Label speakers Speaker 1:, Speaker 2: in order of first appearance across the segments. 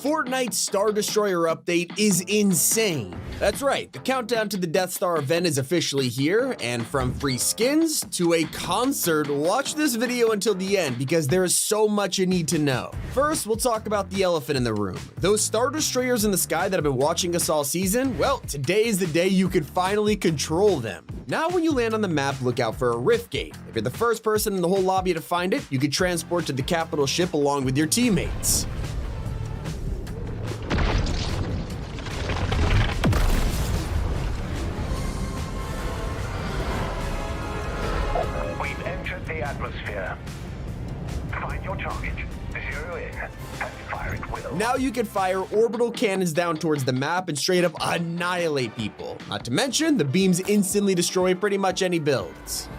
Speaker 1: Fortnite's Star Destroyer update is insane. That's right, the countdown to the Death Star event is officially here, and from free skins to a concert, watch this video until the end because there is so much you need to know. First, we'll talk about the elephant in the room. Those Star Destroyers in the sky that have been watching us all season, well, today is the day you can finally control them. Now when you land on the map, look out for a rift gate. If you're the first person in the whole lobby to find it, you can transport to the capital ship along with your teammates.
Speaker 2: We've entered the atmosphere. Find your target, zero in, and fire at will.
Speaker 1: Now you can fire orbital cannons down towards the map and straight up annihilate people. Not to mention, the beams instantly destroy pretty much any builds.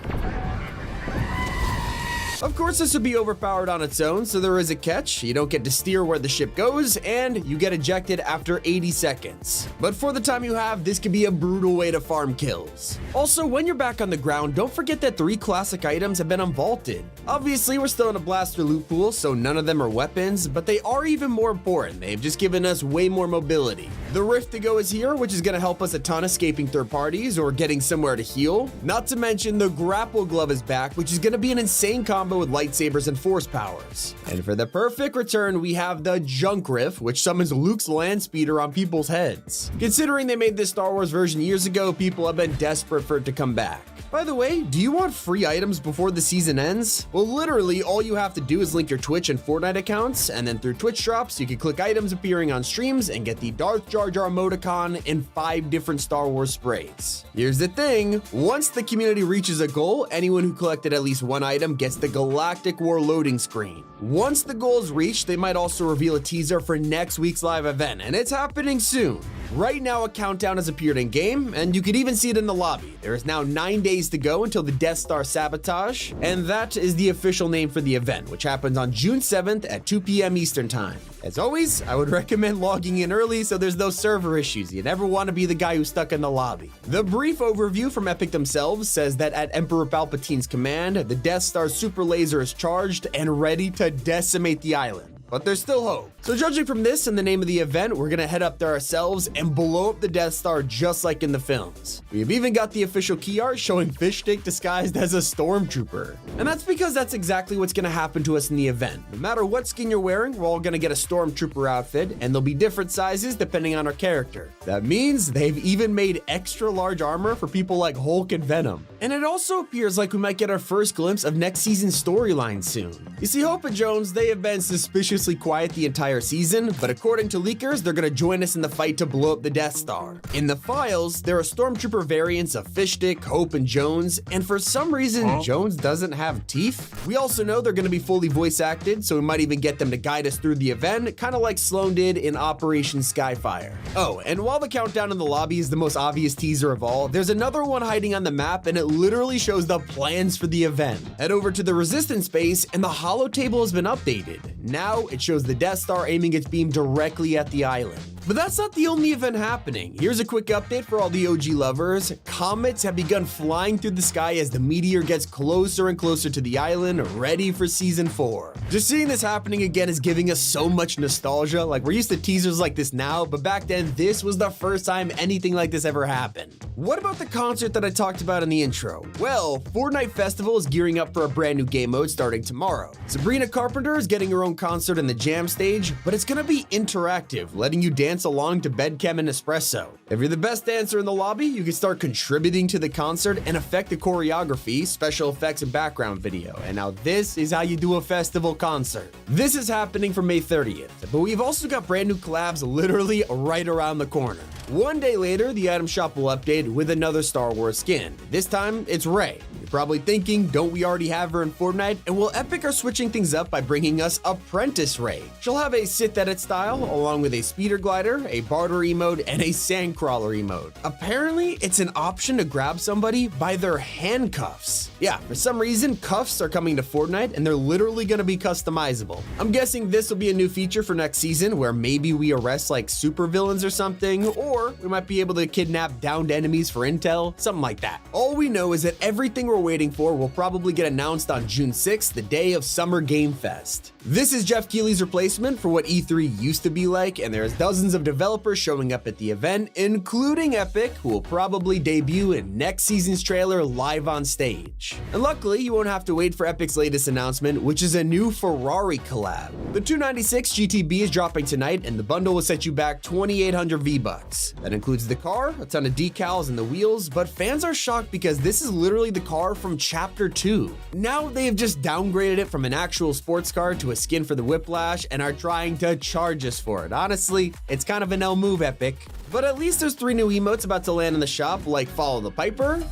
Speaker 1: Of course, this would be overpowered on its own, so there is a catch. You don't get to steer where the ship goes, and you get ejected after 80 seconds. But for the time you have, this can be a brutal way to farm kills. Also, when you're back on the ground, don't forget that 3 classic items have been unvaulted. Obviously, we're still in a blaster loot pool, so none of them are weapons, but they are even more important. They've just given us way more mobility. The Rift to Go is here, which is going to help us a ton escaping third parties or getting somewhere to heal. Not to mention the Grapple Glove is back, which is going to be an insane combo with lightsabers and force powers. And for the perfect return, we have the Junk Rift, which summons Luke's land speeder on people's heads. Considering they made this Star Wars version years ago, people have been desperate for it to come back. By the way, do you want free items before the season ends? Well, literally, all you have to do is link your Twitch and Fortnite accounts, and then through Twitch drops, you can click items appearing on streams and get the Darth Jar Jar emoticon and 5 different Star Wars sprays. Here's the thing, once the community reaches a goal, anyone who collected at least 1 item gets the Galactic War loading screen. Once the goal is reached, they might also reveal a teaser for next week's live event, and it's happening soon. Right now, a countdown has appeared in game, and you can even see it in the lobby. There is now 9 days to go until the Death Star sabotage, and that is the official name for the event, which happens on June 7th at 2 p.m. Eastern Time. As always, I would recommend logging in early so there's no server issues. You never want to be the guy who's stuck in the lobby. The brief overview from Epic themselves says that at Emperor Palpatine's command, the Death Star's super laser is charged and ready to decimate the island. But there's still hope. So judging from this and the name of the event, we're gonna head up there ourselves and blow up the Death Star just like in the films. We have even got the official key art showing Fish Stick disguised as a stormtrooper. And that's because that's exactly what's gonna happen to us in the event. No matter what skin you're wearing, we're all gonna get a stormtrooper outfit, and there'll be different sizes depending on our character. That means they've even made extra large armor for people like Hulk and Venom. And it also appears like we might get our first glimpse of next season's storyline soon. You see, Hope and Jones, they have been suspiciously quiet the entire season, but according to leakers, they're gonna join us in the fight to blow up the Death Star. In the files, there are stormtrooper variants of Fish Stick, Hope, and Jones, and for some reason, Jones doesn't have teeth. We also know they're gonna be fully voice acted, so we might even get them to guide us through the event, kinda like Sloan did in Operation Skyfire. Oh, and while the countdown in the lobby is the most obvious teaser of all, there's another one hiding on the map, and it literally shows the plans for the event. Head over to the Resistance base, and the holo table has been updated. Now, it shows the Death Star aiming its beam directly at the island. But that's not the only event happening. Here's a quick update for all the OG lovers. Comets have begun flying through the sky as the meteor gets closer and closer to the island, ready for season 4. Just seeing this happening again is giving us so much nostalgia. Like, we're used to teasers like this now, but back then, this was the first time anything like this ever happened. What about the concert that I talked about in the intro? Well, Fortnite Festival is gearing up for a brand new game mode starting tomorrow. Sabrina Carpenter is getting her own concert in the Jam stage, but it's gonna be interactive, letting you dance along to Bedchem and Espresso. If you're the best dancer in the lobby, you can start contributing to the concert and affect the choreography, special effects, and background video. And now this is how you do a festival concert. This is happening for May 30th, but we've also got brand new collabs literally right around the corner. One day later, the item shop will update with another Star Wars skin. This time, it's Rey. You're probably thinking, don't we already have her in Fortnite? And well, Epic are switching things up by bringing us Apprentice Rey. She'll have a Sith edit style, along with a speeder glider, a barter emote, and a sandcrawler emote. Apparently, it's an option to grab somebody by their handcuffs. Yeah, for some reason, cuffs are coming to Fortnite, and they're literally gonna be customizable. I'm guessing this will be a new feature for next season, where maybe we arrest like supervillains or something, or we might be able to kidnap downed enemies for intel, something like that. All we know is that everything we're waiting for will probably get announced on June 6th, the day of Summer Game Fest. This is Jeff Keighley's replacement for what E3 used to be like, and there's dozens of developers showing up at the event, including Epic, who will probably debut in next season's trailer live on stage. And luckily, you won't have to wait for Epic's latest announcement, which is a new Ferrari collab. The 296 GTB is dropping tonight, and the bundle will set you back 2,800 V-Bucks. That includes the car, a ton of decals, and the wheels, but fans are shocked because this is literally the car from Chapter 2. Now they have just downgraded it from an actual sports car to a skin for the Whiplash and are trying to charge us for it. Honestly, it's kind of an L move, Epic. But at least there's 3 new emotes about to land in the shop, like Follow the Piper,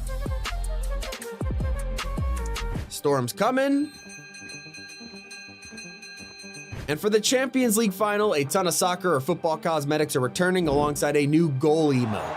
Speaker 1: Storm's Coming, and for the Champions League final, a ton of soccer or football cosmetics are returning alongside a new goal emote.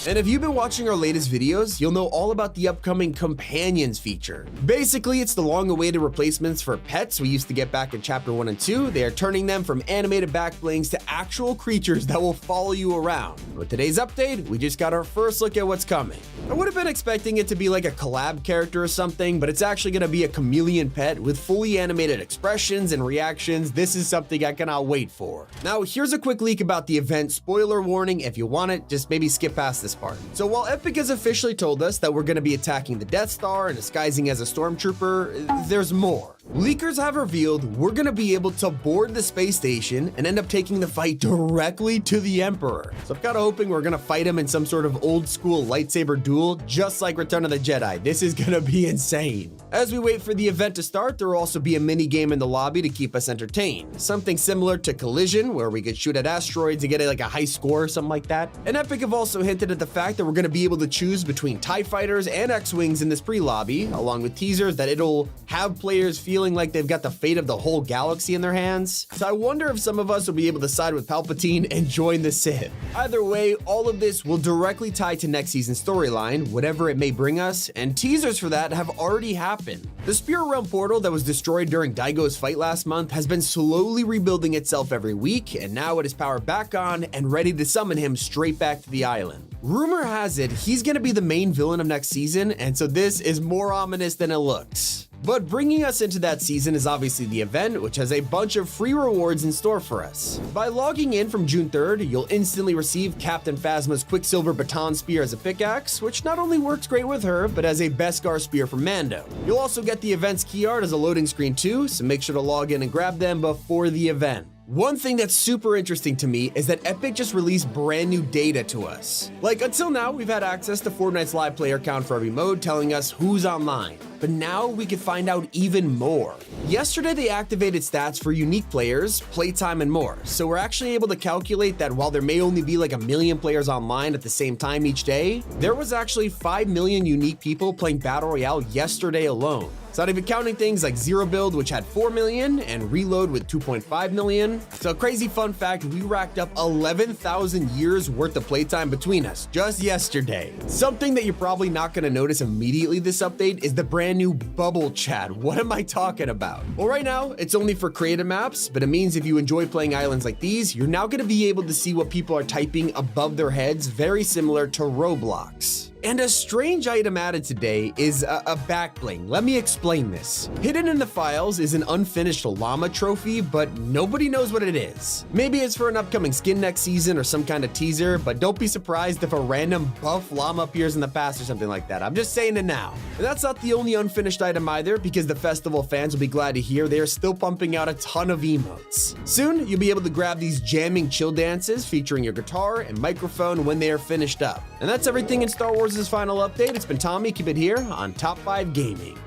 Speaker 1: And if you've been watching our latest videos, you'll know all about the upcoming Companions feature. Basically, it's the long-awaited replacements for pets we used to get back in Chapter 1 and 2. They are turning them from animated backblings to actual creatures that will follow you around. With today's update, we just got our first look at what's coming. I would have been expecting it to be like a collab character or something, but it's actually going to be a chameleon pet with fully animated expressions and reactions. This is something I cannot wait for. Now, here's a quick leak about the event. Spoiler warning, if you want it, just maybe skip past this part. So while Epic has officially told us that we're going to be attacking the Death Star and disguising as a stormtrooper, there's more. Leakers have revealed we're going to be able to board the space station and end up taking the fight directly to the Emperor. So I'm kind of hoping we're going to fight him in some sort of old school lightsaber duel, just like Return of the Jedi. This is going to be insane. As we wait for the event to start, there will also be a mini game in the lobby to keep us entertained. Something similar to Collision, where we could shoot at asteroids and get like a high score or something like that. And Epic have also hinted at the fact that we're going to be able to choose between TIE Fighters and X-Wings in this pre-lobby, along with teasers that it'll have players feeling like they've got the fate of the whole galaxy in their hands. So I wonder if some of us will be able to side with Palpatine and join the Sith. Either way, all of this will directly tie to next season's storyline, whatever it may bring us, and teasers for that have already happened. The Spirit Realm portal that was destroyed during Daigo's fight last month has been slowly rebuilding itself every week, and now it is powered back on and ready to summon him straight back to the island. Rumor has it he's going to be the main villain of next season, and so this is more ominous than it looks. But bringing us into that season is obviously the event, which has a bunch of free rewards in store for us. By logging in from June 3rd, you'll instantly receive Captain Phasma's Quicksilver Baton Spear as a pickaxe, which not only works great with her, but as a Beskar Spear from Mando. You'll also get the event's key art as a loading screen too, so make sure to log in and grab them before the event. One thing that's super interesting to me is that Epic just released brand new data to us. Like, until now, we've had access to Fortnite's live player count for every mode, telling us who's online. But now we can find out even more. Yesterday, they activated stats for unique players, playtime, and more. So we're actually able to calculate that while there may only be like 1 million players online at the same time each day, there was actually 5 million unique people playing Battle Royale yesterday alone. It's not even counting things like Zero Build, which had 4 million, and Reload with 2.5 million. So crazy fun fact, we racked up 11,000 years worth of playtime between us just yesterday. Something that you're probably not going to notice immediately this update is the brand new bubble chat. What am I talking about? Well, right now, it's only for creative maps, but it means if you enjoy playing islands like these, you're now going to be able to see what people are typing above their heads, very similar to Roblox. And a strange item added today is a backbling. Let me explain this. Hidden in the files is an unfinished llama trophy, but nobody knows what it is. Maybe it's for an upcoming skin next season or some kind of teaser, but don't be surprised if a random buff llama appears in the past or something like that. I'm just saying it now. And that's not the only unfinished item either, because the festival fans will be glad to hear they are still pumping out a ton of emotes. Soon, you'll be able to grab these jamming chill dances featuring your guitar and microphone when they are finished up. And that's everything in Star Wars' final update. It's been Tommy. Keep it here on Top 5 Gaming.